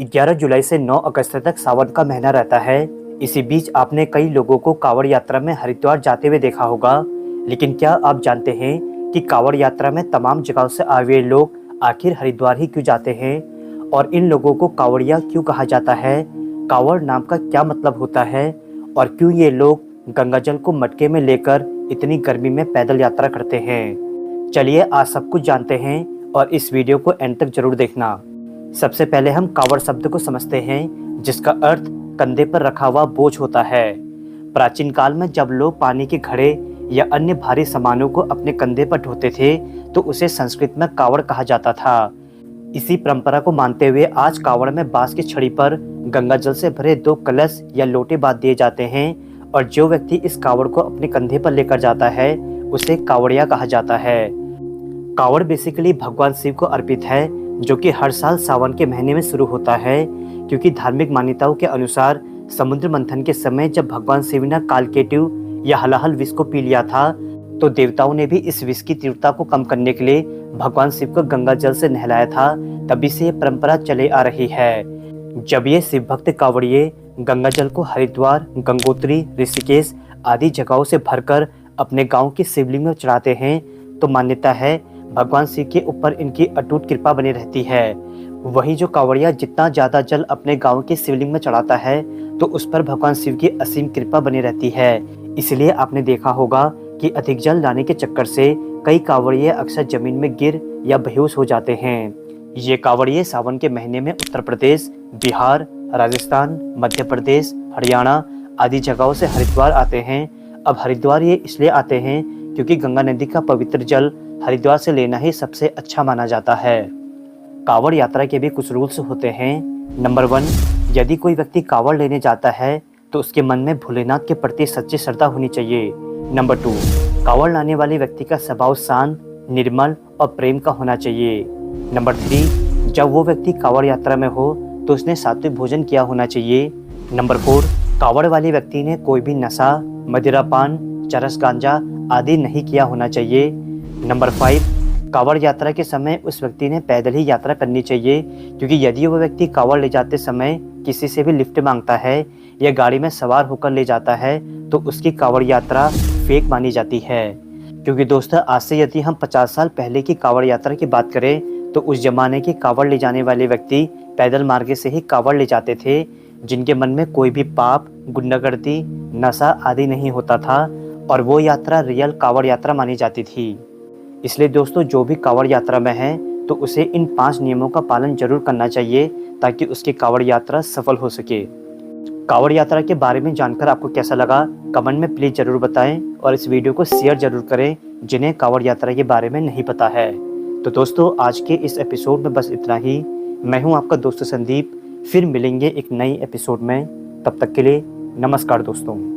11 जुलाई से 9 अगस्त तक सावन का महीना रहता है। इसी बीच आपने कई लोगों को कांवड़ यात्रा में हरिद्वार जाते हुए देखा होगा। लेकिन क्या आप जानते हैं कि कांवड़ यात्रा में तमाम जगहों से आए हुए लोग आखिर हरिद्वार ही क्यों जाते हैं और इन लोगों को कांवड़िया क्यों कहा जाता है? कांवड़ नाम का क्या मतलब होता है और क्यों ये लोग गंगाजल को मटके में लेकर इतनी गर्मी में पैदल यात्रा करते हैं? चलिए आज सब कुछ जानते हैं और इस वीडियो को एंड तक जरूर देखना। सबसे पहले हम कांवड़ शब्द को समझते हैं, जिसका अर्थ कंधे पर रखा हुआ बोझ होता है। प्राचीन काल में जब लोग पानी के घड़े या अन्य भारी सामानों को अपने कंधे पर ढोते थे तो उसे संस्कृत में कांवड़ कहा जाता था। इसी परंपरा को मानते हुए आज कांवड़ में बांस की छड़ी पर गंगाजल से भरे 2 कलश या लोटे बांध दिए जाते हैं और जो व्यक्ति इस कांवड़ को अपने कंधे पर लेकर जाता है उसे कांवड़िया कहा जाता है। कांवड़ बेसिकली भगवान शिव को अर्पित है, जो कि हर साल सावन के महीने में शुरू होता है, क्योंकि धार्मिक मान्यताओं के अनुसार समुद्र मंथन के समय जब भगवान शिव ने कालकेटु या हलाहल विष को पी लिया था तो देवताओं ने भी इस विष की तीव्रता को कम करने के लिए भगवान शिव को गंगा जल से नहलाया था। तभी से ये परंपरा चले आ रही है। जब ये शिव भक्त कांवड़िए गंगा जल को हरिद्वार, गंगोत्री, ऋषिकेश आदि जगहों से भरकर अपने गांव की शिवलिंग में चढ़ाते हैं तो मान्यता है भगवान शिव के ऊपर इनकी अटूट कृपा बनी रहती है। वहीं जो कांवड़िया जितना ज्यादा जल अपने गांव के शिवलिंग में चढ़ाता है तो उस पर भगवान शिव की असीम कृपा बनी रहती है। इसलिए आपने देखा होगा कि अधिक जल लाने के चक्कर से कई कांवड़िए अक्सर जमीन में गिर या बेहोश हो जाते हैं। ये कांवड़िए सावन के महीने में उत्तर प्रदेश, बिहार, राजस्थान, मध्य प्रदेश, हरियाणा आदि जगहों से हरिद्वार आते हैं। अब हरिद्वार ये इसलिए आते हैं क्योंकि गंगा नदी का पवित्र जल हरिद्वार से लेना ही सबसे अच्छा माना जाता है। कांवड़ यात्रा के भी कुछ रूल्स होते हैं। नंबर 1, यदि कोई व्यक्ति कांवड़ लेने जाता है तो उसके मन में भोलेनाथ के प्रति सच्ची श्रद्धा होनी चाहिए। नंबर 2, कांवड़ लाने वाले व्यक्ति का स्वभाव शांत, निर्मल और प्रेम का होना चाहिए। नंबर 3, जब वो व्यक्ति कांवड़ यात्रा में हो तो उसने सात्विक भोजन किया होना चाहिए। नंबर 4, कांवड़ वाले व्यक्ति ने कोई भी नशा, मदिरापान, चरस, गांजा आदि नहीं किया होना चाहिए। नंबर 5, कांवड़ यात्रा के समय उस व्यक्ति ने पैदल ही यात्रा करनी चाहिए, क्योंकि यदि वह व्यक्ति कांवड़ ले जाते समय किसी से भी लिफ्ट मांगता है या गाड़ी में सवार होकर ले जाता है तो उसकी कांवड़ यात्रा फेक मानी जाती है। क्योंकि दोस्तों आज से यदि हम 50 साल पहले की कांवड़ यात्रा की बात करें तो उस जमाने के कांवड़ ले जाने वाले व्यक्ति पैदल मार्ग से ही कांवड़ ले जाते थे, जिनके मन में कोई भी पाप, गुंडागर्दी, नशा आदि नहीं होता था और वो यात्रा रियल कांवड़ यात्रा मानी जाती थी। इसलिए दोस्तों जो भी कांवड़ यात्रा में है तो उसे इन 5 नियमों का पालन जरूर करना चाहिए ताकि उसकी कांवड़ यात्रा सफल हो सके। कांवड़ यात्रा के बारे में जानकर आपको कैसा लगा कमेंट में प्लीज जरूर बताएं और इस वीडियो को शेयर जरूर करें जिन्हें कांवड़ यात्रा के बारे में नहीं पता है। तो दोस्तों आज के इस एपिसोड में बस इतना ही। मैं हूं आपका दोस्त संदीप। फिर मिलेंगे एक नई एपिसोड में। तब तक के लिए नमस्कार दोस्तों।